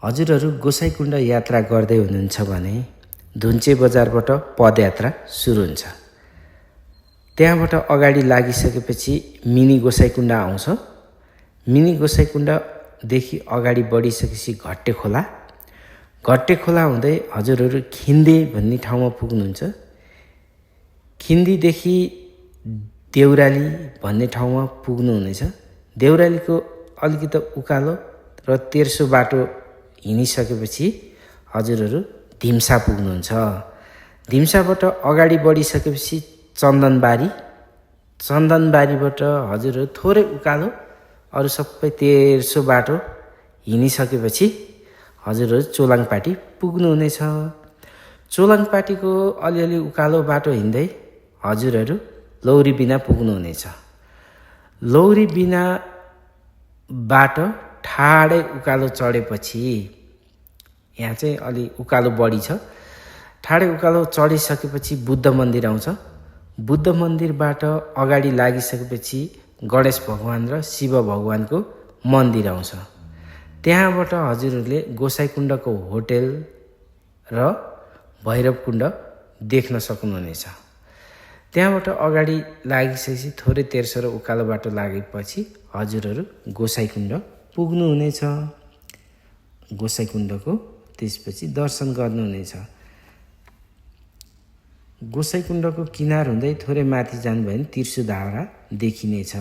हजुरहरू गोसाइकुण्ड यात्रा गर्दै हुनुहुन्छ भने धुन्चे बजारबाट पदयात्रा सुरु हुन्छ। त्यहाँबाट अगाडि लागिसकेपछि मिनी गोसाइकुण्ड आउँछ। मिनी गोसाइकुण्डदेखि अगाडि बढिसकेपछि घट्टे खोला हुँदै हजुरहरू खिन्दे भन्ने ठाउँमा पुग्नुहुन्छ। खिन्दीदेखि देउराली भन्ने ठाउँमा पुग्नुहुनेछ। देउरालीको अलिकति उकालो र तेर्सो बाटो हिँडिसकेपछि हजुरहरू धिम्सा पुग्नुहुन्छ। धिम्साबाट अगाडि बढिसकेपछि चन्दनबारीबाट हजुरहरू थोरै उकालो अरू सबै तेर्सो बाटो हिँडिसकेपछि हजुरहरू चोलाङपाटी पुग्नुहुनेछ। चोलाङपाटीको अलिअलि उकालो बाटो हिँड्दै हजुरहरू लौरीबिना पुग्नुहुनेछ। लौरीबिनाबाट ठाडै उकालो चढेपछि यहाँ चाहिँ अलि उकालो बढी छ। ठाडै उकालो चढिसकेपछि बुद्ध मन्दिर आउँछ। बुद्ध मन्दिरबाट अगाडि लागिसकेपछि गणेश भगवान र शिव भगवानको मन्दिर आउँछ। त्यहाँबाट हजुरहरूले गोसाइकुण्डको होटेल र भैरवकुण्ड देख्न सक्नुहुनेछ। त्यहाँबाट अगाडि लागिसकेपछि थोरै तेर्सो र उकालो बाटो लागेपछि हजुरहरू गोसाइकुण्ड पुग्नुहुनेछ। गोसाइकुण्डको त्यसपछि दर्शन गर्नुहुनेछ। गोसाइकुण्डको किनार हुँदै थोरै माथि जानुभयो भने त्रिशुलधारा देखिनेछ।